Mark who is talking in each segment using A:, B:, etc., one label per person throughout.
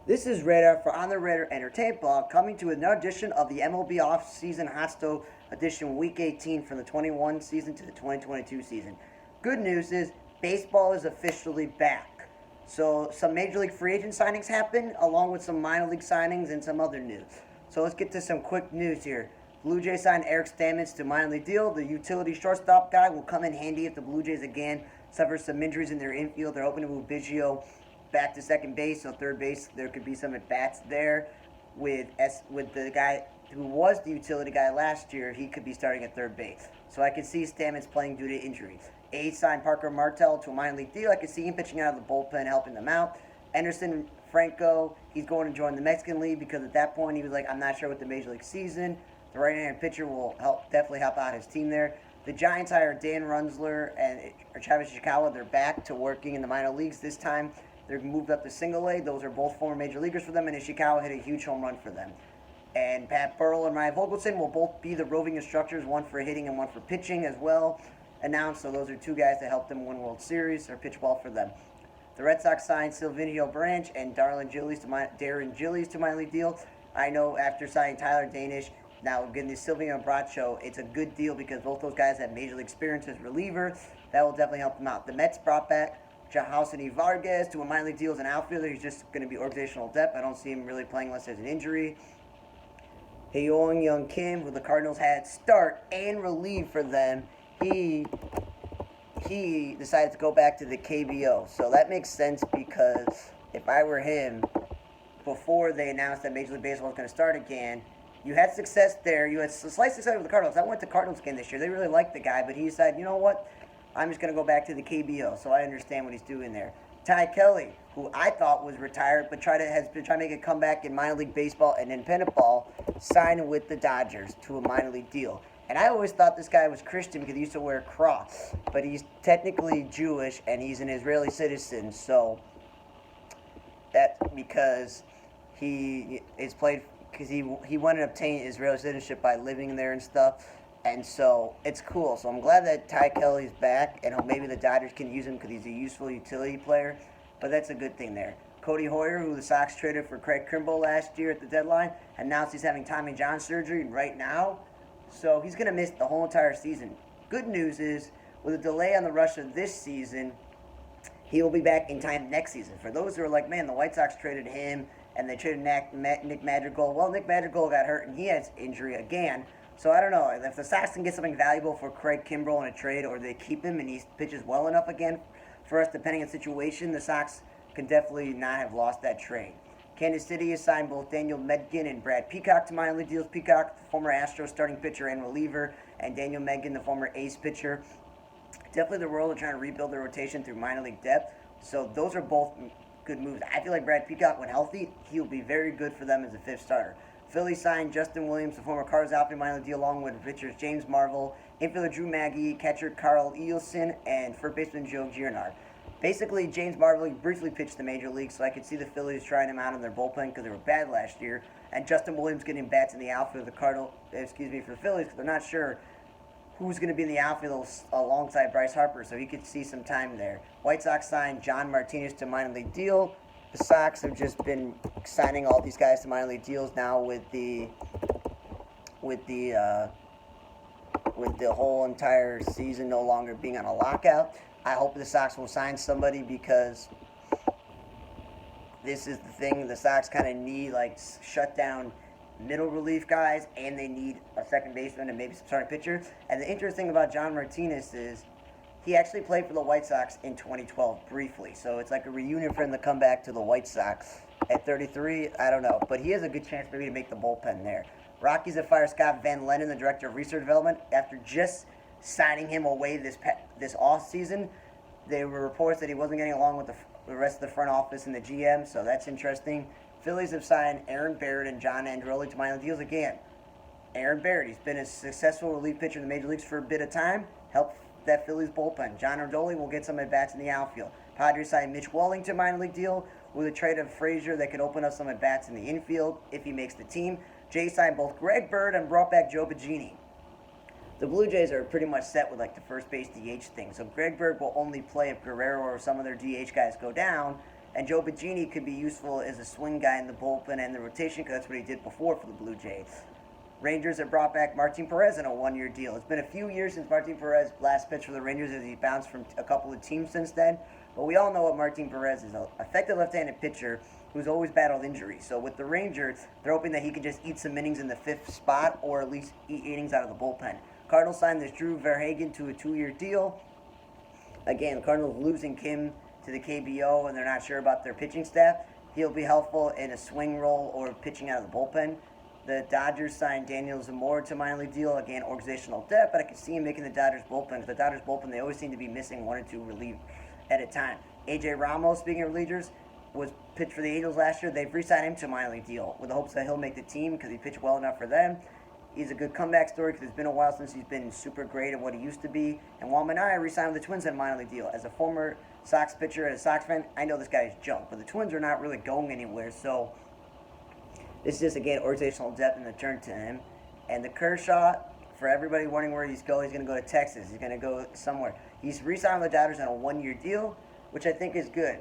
A: This is Radar for On the Radar Entertainment Blog, coming to another edition of the MLB Off-Season Hotstove Edition Week 18 from the 21 season to the 2022 season. Good news is baseball is officially back. So some Major League free agent signings happened, along with some minor league signings and some other news. So let's get to some quick news here. Blue Jays signed Eric Stamets to a minor league deal. The utility shortstop guy will come in handy if the Blue Jays again suffer some injuries in their infield. They're hoping to move Biggio back to second base, so third base there could be some at bats there with the guy who was the utility guy last year. He could be starting at third base, so I could see Stamets playing due to injury. A's signed Parker Martell to a minor league deal. I could see him pitching out of the bullpen, helping them out. Anderson Franco, he's going to join the Mexican League because at that point he was like, I'm not sure with the Major League season. The right-handed pitcher will definitely help out his team there. The Giants hired Dan Runzler and Travis Ishikawa. They're back to working in the minor leagues this time. They're moved up to single A. Those are both former major leaguers for them, and Ishikawa hit a huge home run for them. And Pat Burrell and Ryan Vogelson will both be the roving instructors, one for hitting and one for pitching as well, announced. So those are two guys that helped them win World Series or pitch well for them. The Red Sox signed Silvinio Branch and Darren Gillies to minor league deal. I know after signing Tyler Danish, now getting the Silvinio Bracho, it's a good deal because both those guys have major league experience as reliever. That will definitely help them out. The Mets brought back Jahalsony Vargas to a minor league deal as an outfielder. He's just going to be organizational depth. I don't see him really playing unless there's an injury. Hyeong Young Kim, who the Cardinals had start and relieve for them, he decided to go back to the KBO. So that makes sense because if I were him, before they announced that Major League Baseball was going to start again, you had success there. You had slight success with the Cardinals. I went to Cardinals game this year. They really liked the guy, but he decided, you know what? I'm just going to go back to the KBO, so I understand what he's doing there. Ty Kelly, who I thought was retired, but has been trying to make a comeback in minor league baseball and independent ball, signed with the Dodgers to a minor league deal. And I always thought this guy was Christian because he used to wear a cross, but he's technically Jewish and he's an Israeli citizen, so that's because he is played because he wanted to obtain Israeli citizenship by living there and stuff. And so it's cool. So I'm glad that Ty Kelly's back, and maybe the Dodgers can use him because he's a useful utility player. But that's a good thing there. Cody Hoyer, who the Sox traded for Craig Kimbrell last year at the deadline, announced he's having Tommy John surgery right now. So he's going to miss the whole entire season. Good news is, with a delay on the rush of this season, he will be back in time next season. For those who are like, man, the White Sox traded him, and they traded Nick Madrigal. Well, Nick Madrigal got hurt, and he has injury again. So I don't know if the Sox can get something valuable for Craig Kimbrell in a trade, or they keep him and he pitches well enough again for us, depending on the situation, the Sox can definitely not have lost that trade. Kansas City has signed both Daniel Medgen and Brad Peacock to minor league deals. Peacock, the former Astros starting pitcher and reliever, and Daniel Medgen, the former A's pitcher. Definitely the Royals are trying to rebuild their rotation through minor league depth. So those are both good moves. I feel like Brad Peacock, when healthy, he'll be very good for them as a fifth starter. Philly signed Justin Williams, the former Cardinals outfield minor league deal, along with pitchers James Marvel, infielder Drew Maggi, catcher Carl Eilson, and first baseman Joe Giernard. Basically, James Marvel briefly pitched the major league, so I could see the Phillies trying him out in their bullpen because they were bad last year, and Justin Williams getting bats in the outfield for the Phillies, because they're not sure who's going to be in the outfield alongside Bryce Harper, so he could see some time there. White Sox signed John Martinez to a minor league deal. The Sox have just been signing all these guys to minor league deals now with the whole entire season no longer being on a lockout. I hope the Sox will sign somebody because this is the thing. The Sox kind of need shut down middle relief guys, and they need a second baseman and maybe some starting pitcher. And the interesting thing about John Martinez is he actually played for the White Sox in 2012 briefly, so it's like a reunion for him to come back to the White Sox. At 33, I don't know, but he has a good chance maybe to make the bullpen there. Rockies have fired Scott Van Lennon, the director of research development, after just signing him away this off season. There were reports that he wasn't getting along with the rest of the front office and the GM, so that's interesting. Phillies have signed Aaron Barrett and John Androli to minor deals again. Aaron Barrett, he's been a successful relief pitcher in the major leagues for a bit of time, helped that Phillies bullpen. John Androli will get some at-bats in the outfield. Padres signed Mitch Wallington minor league deal with a trade of Frazier that could open up some at-bats in the infield if he makes the team. Jays signed both Greg Bird and brought back Joe Biggini. The Blue Jays are pretty much set with the first base DH thing. So Greg Bird will only play if Guerrero or some of their DH guys go down, And Joe Biggini could be useful as a swing guy in the bullpen and the rotation because that's what he did before for the Blue Jays. Rangers have brought back Martin Perez in a one-year deal. It's been a few years since Martin Perez last pitched for the Rangers as he bounced from a couple of teams since then. But we all know what Martin Perez is, an effective left-handed pitcher who's always battled injuries. So with the Rangers, they're hoping that he can just eat some innings in the fifth spot or at least eat innings out of the bullpen. Cardinals signed this Drew Verhagen to a 2-year deal. Again, the Cardinals losing Kim to the KBO and they're not sure about their pitching staff. He'll be helpful in a swing role or pitching out of the bullpen. The Dodgers signed Daniel Zamora to a minor league deal. Again, organizational depth, but I can see him making the Dodgers bullpen. The Dodgers bullpen, they always seem to be missing 1 or 2 relief at a time. AJ Ramos, speaking of relievers, was pitched for the Angels last year. They've re-signed him to a minor league deal with the hopes that he'll make the team because he pitched well enough for them. He's a good comeback story because it's been a while since he's been super great at what he used to be. And Juan Minaya re-signed with the Twins on a minor league deal. As a former Sox pitcher and a Sox fan, I know this guy is junk, but the Twins are not really going anywhere, so this is just, again, organizational depth and the turn to him. And the Kershaw, for everybody wondering where he's going to go to Texas. He's going to go somewhere. He's re-signed with the Dodgers on a 1-year deal, which I think is good.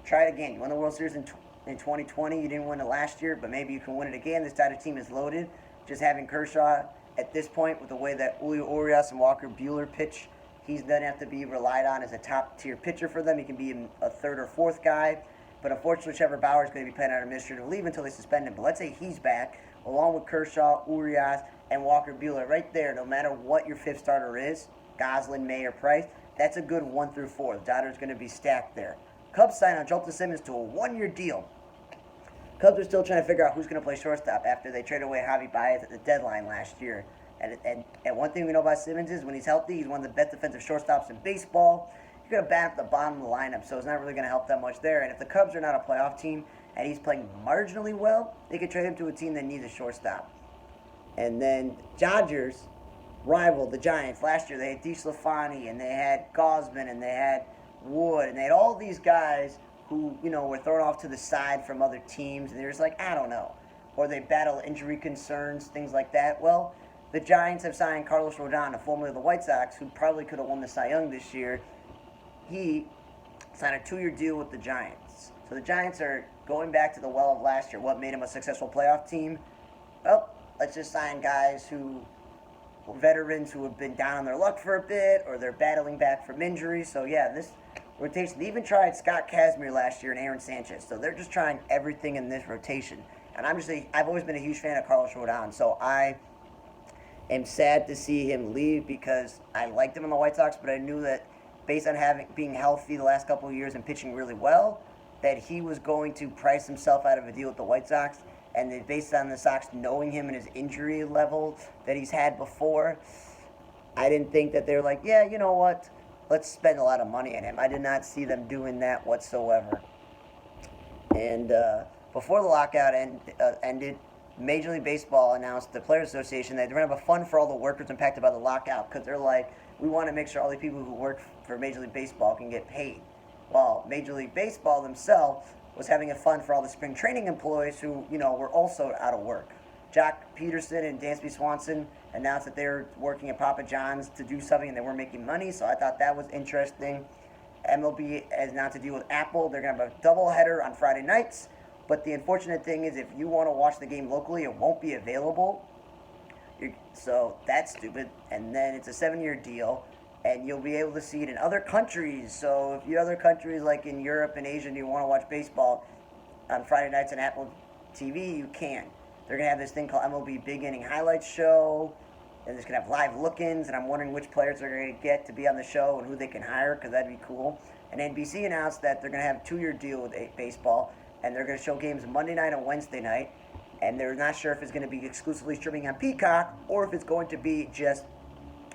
A: Try it again. You won the World Series in 2020. You didn't win it last year, but maybe you can win it again. This Dodger team is loaded. Just having Kershaw at this point with the way that Julio Urias and Walker Buehler pitch, he doesn't have to be relied on as a top-tier pitcher for them. He can be a third or fourth guy. But unfortunately, Trevor Bauer is going to be playing on administrative leave until they suspend him. But let's say he's back, along with Kershaw, Urias, and Walker Buehler. Right there, no matter what your fifth starter is, Goslin, May, or Price, that's a good 1 through 4. The Dodgers are going to be stacked there. Cubs signed on Jolton Simmons to a 1-year deal. Cubs are still trying to figure out who's going to play shortstop after they traded away Javi Baez at the deadline last year. And one thing we know about Simmons is when he's healthy, he's one of the best defensive shortstops in baseball. He's going to bat at the bottom of the lineup, so it's not really going to help that much there. And if the Cubs are not a playoff team and he's playing marginally well, they could trade him to a team that needs a shortstop. And then Dodgers rivaled the Giants last year. They had DeSclafani, and they had Gausman, and they had Wood, and they had all these guys who, were thrown off to the side from other teams, and they're just like, I don't know. Or they battle injury concerns, things like that. Well, the Giants have signed Carlos Rodon, formerly of the White Sox, who probably could have won the Cy Young this year. He signed a 2-year deal with the Giants. So the Giants are going back to the well of last year. What made them a successful playoff team? Well, let's just sign guys who were veterans who have been down on their luck for a bit, or they're battling back from injuries. So yeah, this rotation, they even tried Scott Kazmir last year and Aaron Sanchez. So they're just trying everything in this rotation. And I've always been a huge fan of Carlos Rodon. So I am sad to see him leave because I liked him in the White Sox, but I knew that based on being healthy the last couple of years and pitching really well, that he was going to price himself out of a deal with the White Sox. And based on the Sox knowing him and his injury level that he's had before, I didn't think that they were like, yeah, you know what, let's spend a lot of money on him. I did not see them doing that whatsoever. And before the lockout ended, Major League Baseball announced, the Players Association, that they're going to have a fund for all the workers impacted by the lockout because they're like, we want to make sure all the people who work for Major League Baseball can get paid. Well, Major League Baseball themselves was having a fund for all the spring training employees who, were also out of work. Jock Peterson and Dansby Swanson announced that they were working at Papa John's to do something and they weren't making money, so I thought that was interesting. MLB has announced a deal with Apple. They're going to have a doubleheader on Friday nights, but the unfortunate thing is if you want to watch the game locally, it won't be available. So that's stupid. And then it's a 7-year deal, and you'll be able to see it in other countries. So if you're other countries like in Europe and Asia and you want to watch baseball on Friday nights on Apple TV, you can. They're going to have this thing called MLB Big Inning Highlights Show, and it's going to have live look-ins, and I'm wondering which players they're going to get to be on the show and who they can hire, because that'd be cool. And NBC announced that they're going to have a 2-year deal with baseball, and they're going to show games Monday night and Wednesday night, and they're not sure if it's going to be exclusively streaming on Peacock or if it's going to be just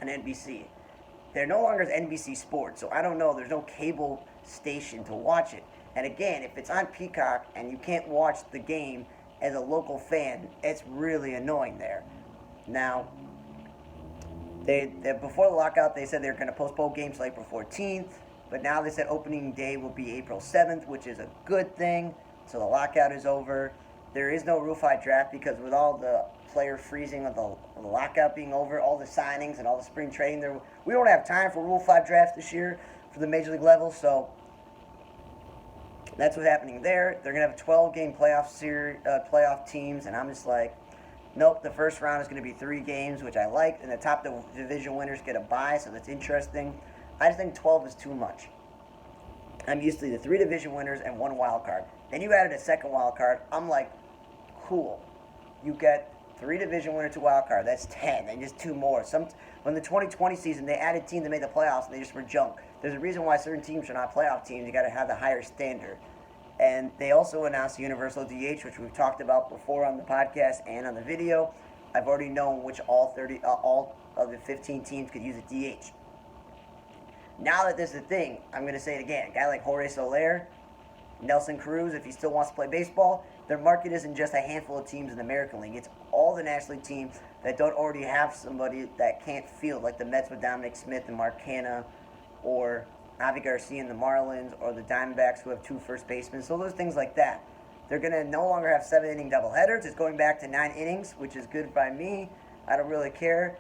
A: an NBC. They're no longer NBC Sports, so I don't know. There's no cable station to watch it. And again, if it's on Peacock and you can't watch the game as a local fan, it's really annoying there. Now, they before the lockout, they said they were going to postpone games to April 14th, but now they said opening day will be April 7th, which is a good thing. So the lockout is over. There is no Rule 5 draft because with all the player freezing with the lockout being over, all the signings and all the spring training, we don't have time for Rule 5 drafts this year for the Major League level. So That's what's happening there. They're gonna have 12-game playoff teams, and I'm just like, nope. The first round is gonna be 3 games, which I like, and the top division winners get a bye, so that's interesting. I just think 12 is too much. I'm used to the 3 division winners and 1 wild card. Then you added a second wild card. I'm like, cool. You get 3 division winners, 2 wild card. That's 10, and just 2 more. When the 2020 season, they added teams that made the playoffs, and they just were junk. There's a reason why certain teams are not playoff teams. You got to have the higher standard. And they also announced the universal DH, which we've talked about before on the podcast and on the video. I've already known which all of the 15 teams could use a DH. Now that this is a thing, I'm going to say it again. A guy like Jorge Soler, Nelson Cruz, if he still wants to play baseball, their market isn't just a handful of teams in the American League. It's all the National League teams that don't already have somebody that can't field, like the Mets with Dominic Smith and Mark Canha, or Avi Garcia and the Marlins, or the Diamondbacks who have 2 first basemen. So those things like that. They're going to no longer have 7-inning doubleheaders. It's going back to 9 innings, which is good by me. I don't really care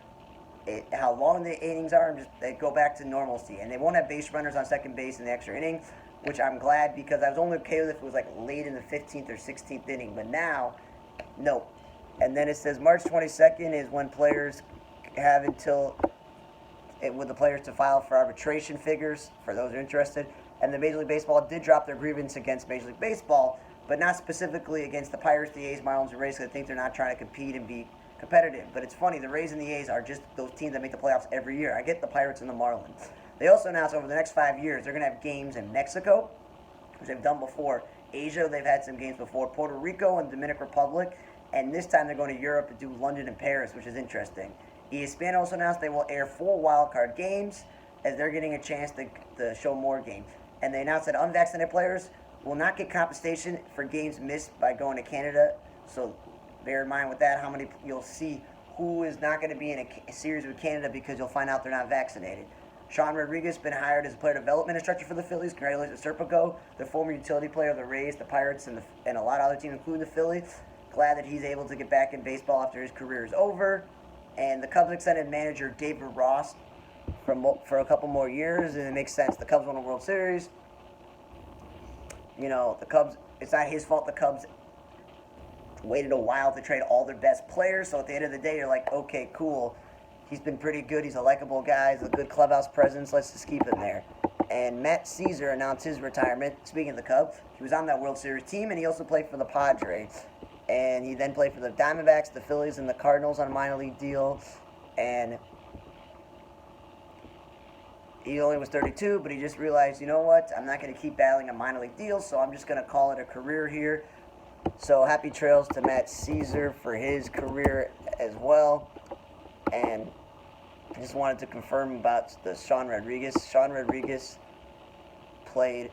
A: how long the innings are. They go back to normalcy. And they won't have base runners on second base in the extra inning, which I'm glad, because I was only okay with it if it was like late in the 15th or 16th inning. But now, no. And then it says March 22nd is when players have with the players to file for arbitration figures, for those who are interested. And the Major League Baseball did drop their grievance against Major League Baseball, but not specifically against the Pirates, the A's, Marlins, and Rays, because I think they're not trying to compete and be competitive. But it's funny, the Rays and the A's are just those teams that make the playoffs every year. I get the Pirates and the Marlins. They also announced over the next 5 years they're going to have games in Mexico, which they've done before. Asia, they've had some games before. Puerto Rico and Dominican Republic. And this time they're going to Europe to do London and Paris, which is interesting. ESPN also announced they will air 4 wildcard games, as they're getting a chance to show more games. And they announced that unvaccinated players will not get compensation for games missed by going to Canada. So bear in mind with that how many you'll see who is not going to be in a series with Canada, because you'll find out they're not vaccinated. Sean Rodriguez has been hired as a player development instructor for the Phillies. Congratulations to Serpico, the former utility player of the Rays, the Pirates, and a lot of other teams, including the Phillies. Glad that he's able to get back in baseball after his career is over. And the Cubs extended manager David Ross for a couple more years, and it makes sense. The Cubs won a World Series. You know, the Cubs, it's not his fault the Cubs waited a while to trade all their best players. So at the end of the day, you're like, okay, cool. He's been pretty good. He's a likable guy. He's a good clubhouse presence. Let's just keep him there. And Matt Caesar announced his retirement. Speaking of the Cubs, he was on that World Series team, and he also played for the Padres. And he then played for the Diamondbacks, the Phillies, and the Cardinals on a minor league deal. And he only was 32, but he just realized, you know what? I'm not going to keep battling a minor league deal, so I'm just going to call it a career here. So happy trails to Matt Caesar for his career as well. And I just wanted to confirm about the Sean Rodriguez. Sean Rodriguez played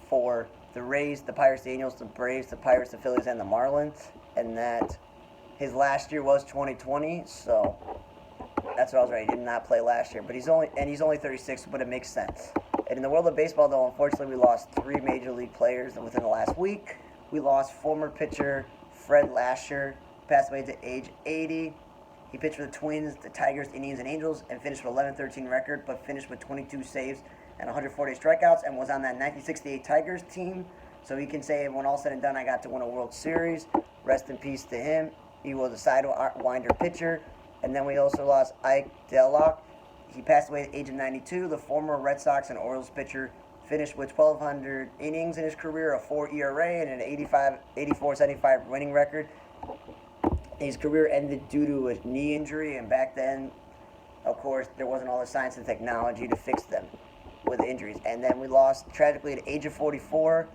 A: for the Rays, the Pirates, the Angels, the Braves, the Pirates, the Phillies, and the Marlins. And that his last year was 2020, so that's what I was right. He did not play last year, but he's only 36, but it makes sense. And in the world of baseball, though, unfortunately, we lost 3 major league players within the last week. We lost former pitcher Fred Lasher, passed away at age 80. He pitched for the Twins, the Tigers, Indians, and Angels, and finished with 11-13 record, but finished with 22 saves and 140 strikeouts, and was on that 1968 Tigers team. So he can say, when all said and done, I got to win a World Series. Rest in peace to him. He was a sidewinder pitcher. And then we also lost Ike Dellock. He passed away at the age of 92. The former Red Sox and Orioles pitcher finished with 1,200 innings in his career, a 4 ERA, and an 84-75 winning record. His career ended due to a knee injury, and back then, of course, there wasn't all the science and technology to fix them with injuries. And then we lost, tragically, at the age of 44,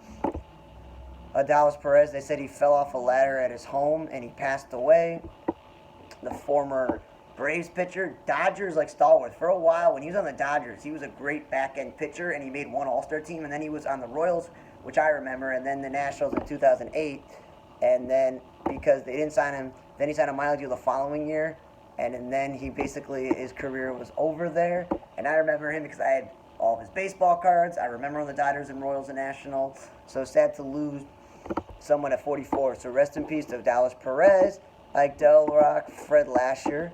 A: Dallas Perez. They said he fell off a ladder at his home, and he passed away. The former Braves pitcher, Dodgers like stalwart. For a while, when he was on the Dodgers, he was a great back-end pitcher, and he made one All-Star team, and then he was on the Royals, which I remember, and then the Nationals in 2008. And then, because they didn't sign him, then he signed a minor league deal the following year, and then he basically, his career was over there. And I remember him because I had all of his baseball cards. I remember the Dodgers and Royals and Nationals. So sad to lose someone at 44. So rest in peace to Dallas Perez, Ike Delrock, Fred Lasher.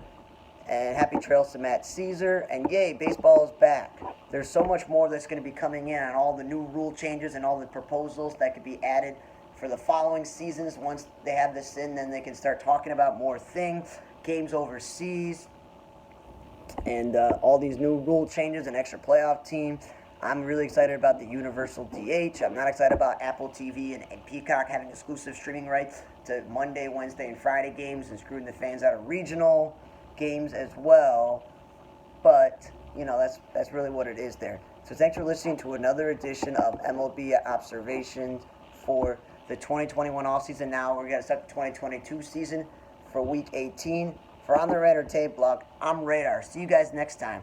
A: And happy trails to Matt Caesar. And yay, baseball is back. There's so much more that's going to be coming in on all the new rule changes and all the proposals that could be added for the following seasons. Once they have this in, then they can start talking about more things, games overseas, and all these new rule changes and extra playoff teams. I'm really excited about the universal DH. I'm not excited about Apple TV and Peacock having exclusive streaming rights to Monday, Wednesday, and Friday games and screwing the fans out of regional games as well. But, you know, that's really what it is there. So thanks for listening to another edition of MLB Observations for the 2021 offseason. Now we're going to start the 2022 season for Week 18. For On the Radar Tape Block, I'm Radar. See you guys next time.